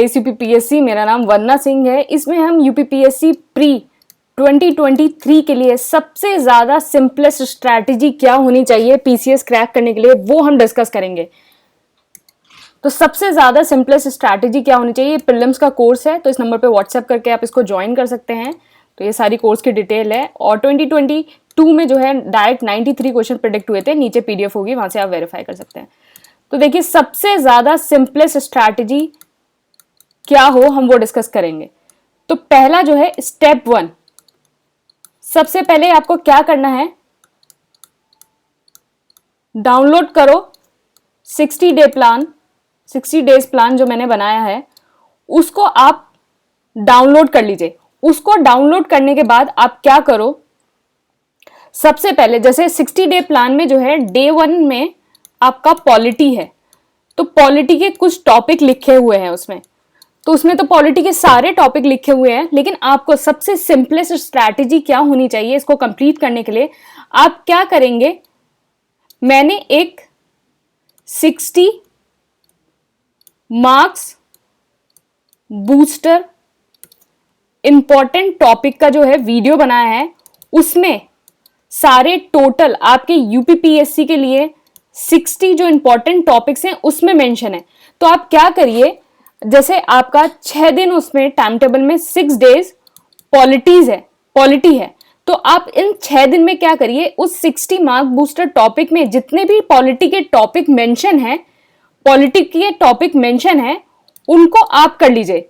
UPPSC, मेरा नाम वंदना सिंह है। इसमें हम यूपीपीएससी प्री 2023 के लिए सबसे ज़्यादा सिंपलेस्ट स्ट्रैटेजी क्या होनी चाहिए पीसीएस क्रैक करने के लिए, वो हम डिस्कस करेंगे। तो सबसे ज़्यादा सिंपलेस्ट स्ट्रैटेजी क्या होनी चाहिए, प्रीलिम्स का कोर्स है, तो इस नंबर पे व्हाट्सएप करके आप इसको ज्वाइन कर सकते हैं। तो ये सारी कोर्स की डिटेल है। और 2022 में जो है डायरेक्ट 93 क्वेश्चन प्रेडिक्ट हुए थे, नीचे पीडीएफ होगी, वहाँ से आप वेरीफाई कर सकते हैं। तो देखिए, सबसे ज़्यादा सिंपलेस्ट स्ट्रैटेजी क्या हो, हम वो डिस्कस करेंगे। तो पहला जो है स्टेप 1, सबसे पहले आपको क्या करना है, डाउनलोड करो 60 डेज प्लान जो मैंने बनाया है, उसको आप डाउनलोड कर लीजिए। उसको डाउनलोड करने के बाद आप क्या करो, सबसे पहले जैसे 60 डे प्लान में जो है डे 1 में आपका पॉलिटी है, तो पॉलिटी के कुछ टॉपिक लिखे हुए हैं उसमें, तो उसमें तो पॉलिटी के सारे टॉपिक लिखे हुए हैं, लेकिन आपको सबसे सिंपलेस्ट स्ट्रैटेजी क्या होनी चाहिए इसको कंप्लीट करने के लिए, आप क्या करेंगे, मैंने एक 60 मार्क्स बूस्टर इंपॉर्टेंट टॉपिक का जो है वीडियो बनाया है। उसमें सारे टोटल आपके यूपीपीएससी के लिए 60 जो इंपॉर्टेंट टॉपिक्स हैं उसमें मेंशन है। तो आप क्या करिए, जैसे आपका 6 दिन उसमें टाइम टेबल में 6 डेज पॉलिटी है, तो आप इन 6 दिन में क्या करिए, उस 60 मार्क बूस्टर टॉपिक में जितने भी पॉलिटी के टॉपिक मेंशन है उनको आप कर लीजिए।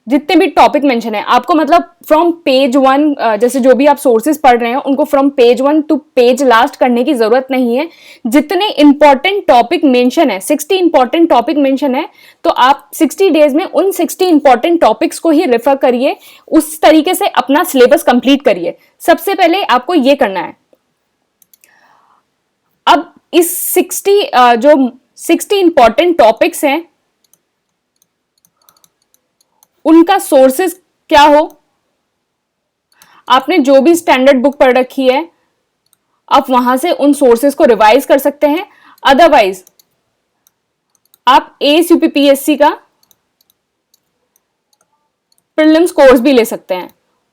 जितने भी टॉपिक मेंशन है आपको, मतलब फ्रॉम पेज 1, जैसे जो भी आप सोर्सेज पढ़ रहे हैं उनको from page 1 to page last करने की जरूरत नहीं है। जितने इंपॉर्टेंट टॉपिक मेंशन है, 60 इंपॉर्टेंट टॉपिक मेंशन है, तो आप 60 डेज में उन 60 इंपॉर्टेंट टॉपिक्स को ही रेफर करिए, उस तरीके से अपना सिलेबस कंप्लीट करिए। सबसे पहले आपको ये करना है। अब इस 60 इंपॉर्टेंट टॉपिक्स हैं, उनका सोर्सेस क्या हो, आपने जो भी स्टैंडर्ड बुक पढ़ रखी है आप वहां से उन सोर्सेस को रिवाइज कर सकते हैं। अदरवाइज आप एस यूपीपीएससी का प्रीलिम्स कोर्स भी ले सकते हैं,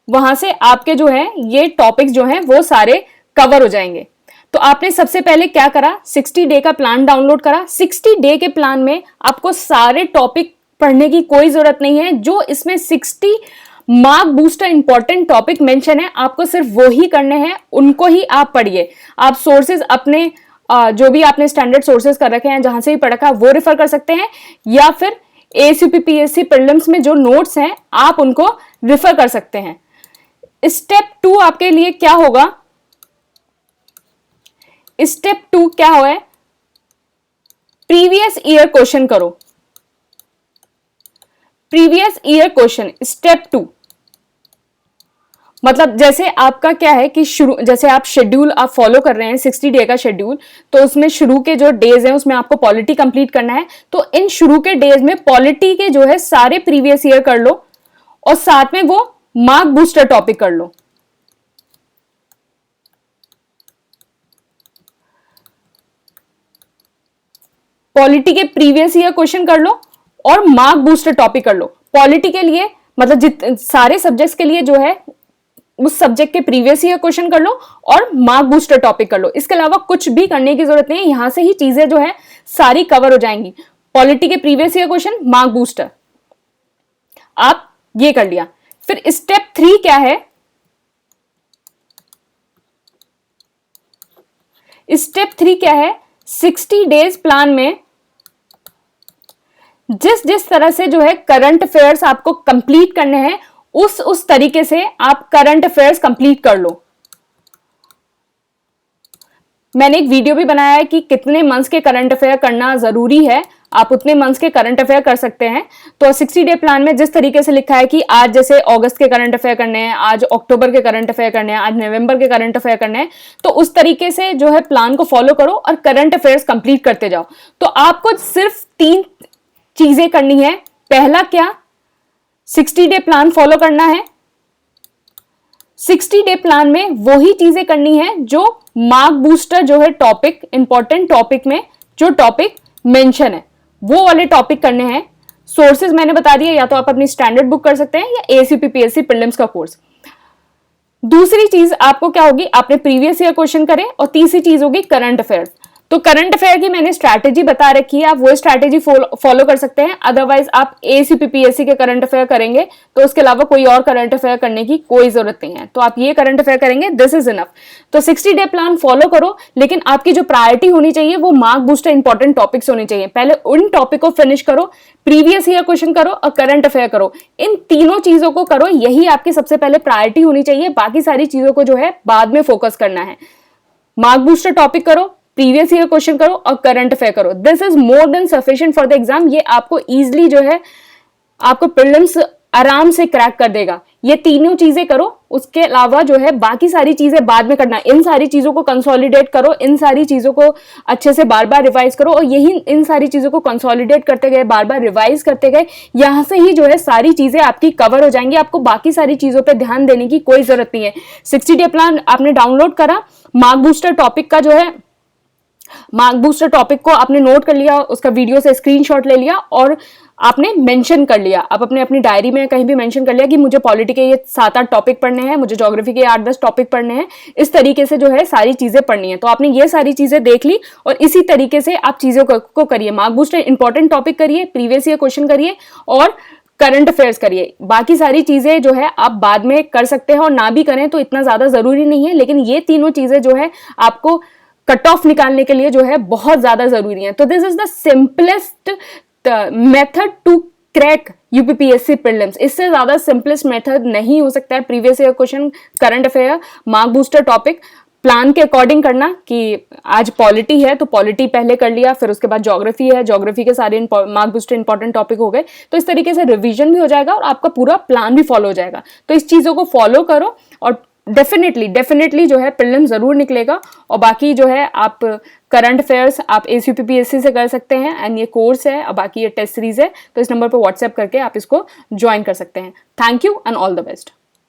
वहां से आपके जो है ये टॉपिक्स जो हैं वो सारे कवर हो जाएंगे। तो आपने सबसे पहले क्या करा, 60 डे का प्लान डाउनलोड करा। 60 डे के प्लान में आपको सारे टॉपिक पढ़ने की कोई जरूरत नहीं है, जो इसमें 60 mark booster important topic mention है आपको सिर्फ वो ही करने हैं, उनको ही आप पढ़िए। आप सोर्सेज अपने जो भी आपने स्टैंडर्ड सोर्सेज कर रखे हैं, जहां से भी पढ़ रखा है वो रेफर कर सकते हैं, या फिर एसयूपीपीएससी प्रीलिम्स में जो नोट्स हैं आप उनको रेफर कर सकते हैं। स्टेप 2 आपके लिए क्या होगा, स्टेप 2 क्या है, प्रीवियस ईयर क्वेश्चन करो। प्रीवियस ईयर क्वेश्चन स्टेप 2, मतलब जैसे आपका क्या है कि जैसे आप शेड्यूल आप फॉलो कर रहे हैं 60 डे का शेड्यूल, तो उसमें शुरू के जो डेज हैं उसमें आपको पॉलिटी कंप्लीट करना है। तो इन शुरू के डेज में पॉलिटी के जो है सारे प्रीवियस ईयर कर लो, और साथ में वो मार्क बूस्टर टॉपिक कर लो। पॉलिटी के प्रीवियस ईयर क्वेश्चन कर लो और मार्क बूस्टर टॉपिक कर लो। पॉलिटी के लिए मतलब सारे सब्जेक्ट्स के लिए जो है उस सब्जेक्ट के प्रीवियस ईयर क्वेश्चन कर लो और मार्क बूस्टर टॉपिक कर लो। इसके अलावा कुछ भी करने की जरूरत नहीं है, यहां से ही चीजें जो है सारी कवर हो जाएंगी। पॉलिटी के previous year question, mark booster, आप ये कर लिया। फिर स्टेप 3 क्या है, स्टेप 3 क्या है, 60 डेज प्लान में जिस तरह से जो है करंट अफेयर्स आपको कंप्लीट करने हैं, उस तरीके से आप करंट अफेयर्स कंप्लीट कर लो। मैंने एक वीडियो भी बनाया है कि कितने मंथ्स के करंट अफेयर करना जरूरी है, आप उतने मंथ्स के करंट अफेयर कर सकते हैं। तो 60 डे प्लान में जिस तरीके से लिखा है कि आज जैसे अगस्त के करंट अफेयर करने हैं, आज अक्टूबर के करंट अफेयर करने हैं, आज नवंबर के करंट अफेयर करने हैं, तो उस तरीके से जो है प्लान को फॉलो करो और करंट अफेयर्स कंप्लीट करते जाओ। तो आपको सिर्फ 3 चीजें करनी है। पहला क्या, 60 डे प्लान फॉलो करना है। 60 डे प्लान में वही चीजें करनी है जो मार्क बूस्टर जो है टॉपिक, इंपॉर्टेंट टॉपिक में जो टॉपिक मेंशन है वो वाले टॉपिक करने हैं। सोर्सेज मैंने बता दिया, या तो आप अपनी स्टैंडर्ड बुक कर सकते हैं या ASUPPSC प्रीलिम्स का कोर्स। दूसरी चीज आपको क्या होगी, आपने प्रीवियस ईयर क्वेश्चन करे, और तीसरी चीज होगी करंट अफेयर्स। तो करंट अफेयर की मैंने स्ट्रैटेजी बता रखी है, आप वो स्ट्रैटेजी फॉलो कर सकते हैं। अदरवाइज आप ASUPPSC के करंट अफेयर करेंगे तो उसके अलावा कोई और करंट अफेयर करने की कोई जरूरत नहीं है, तो आप ये करंट अफेयर करेंगे, दिस इज इनफ। तो 60 डे प्लान फॉलो करो, लेकिन आपकी जो प्रायोरिटी होनी चाहिए वो मार्क बूस्टर इंपॉर्टेंट टॉपिक्स होनी चाहिए। पहले उन टॉपिक को फिनिश करो, प्रीवियस ईयर क्वेश्चन करो और करंट अफेयर करो, इन तीनों चीजों को करो, यही आपकी सबसे पहले प्रायोरिटी होनी चाहिए। बाकी सारी चीजों को जो है बाद में फोकस करना है। मार्क बूस्टर टॉपिक करो, प्रीवियस ईयर क्वेश्चन करो और करंट अफेयर करो, this is more than sufficient for the exam. ये आपको इजीली जो है आपको प्रीलिम्स आराम से क्रैक कर देगा। ये तीनों चीजें करो, उसके अलावा जो है बाकी सारी चीजें बाद में करना। इन सारी चीजों को कंसोलिडेट करो, इन सारी चीजों को अच्छे से बार बार रिवाइज करो, और यही इन सारी चीजों को कंसोलिडेट करते गए, बार बार रिवाइज करते गए, यहां से ही जो है सारी चीजें आपकी कवर हो जाएंगी। आपको बाकी सारी चीजों पे ध्यान देने की कोई जरूरत नहीं है। 60 डे प्लान आपने डाउनलोड करा, मार्क बूस्टर टॉपिक का जो है मार्क बूस्टर टॉपिक को आपने नोट कर लिया, उसका वीडियो से स्क्रीनशॉट ले लिया और आपने मेंशन कर लिया। आप अपनी डायरी में कहीं भी मेंशन कर लिया कि मुझे पॉलिटी के ये 7-8 टॉपिक पढ़ने हैं, मुझे ज्योग्राफी के 8-10 टॉपिक पढ़ने हैं, इस तरीके से जो है सारी चीजें पढ़नी है। तो आपने ये सारी चीजें देख ली और इसी तरीके से आप चीजों को करिए। मार्क बूस्टर इंपॉर्टेंट टॉपिक करिए, प्रीवियस ईयर क्वेश्चन करिए और करंट अफेयर्स करिए। बाकी सारी चीजें जो है आप बाद में कर सकते हैं और ना भी करें तो इतना ज्यादा जरूरी नहीं है, लेकिन ये तीनों चीजें जो है आपको कट ऑफ निकालने के लिए जो है बहुत ज्यादा जरूरी है। तो this is the simplest method to crack UPPSC prelims. इससे ज्यादा सिंपलेस्ट मेथड नहीं हो सकता है। Previous year question, current affair, mark booster topic plan के अकॉर्डिंग करना कि आज पॉलिटी है तो पॉलिटी पहले कर लिया, फिर उसके बाद ज्योग्राफी है, ज्योग्राफी के सारे मार्क बूस्टर इंपॉर्टेंट टॉपिक हो गए, तो इस तरीके से रिवीजन भी हो जाएगा और आपका पूरा प्लान भी फॉलो हो जाएगा। तो इस चीजों को फॉलो करो और डेफिनेटली जो है प्रीलिम जरूर निकलेगा। और बाकी जो है आप करंट अफेयर्स आप ASUPPSC से कर सकते हैं, एंड ये कोर्स है और बाकी ये टेस्ट सीरीज है, तो इस नंबर पर व्हाट्सएप करके आप इसको ज्वाइन कर सकते हैं। Thank you and all the best.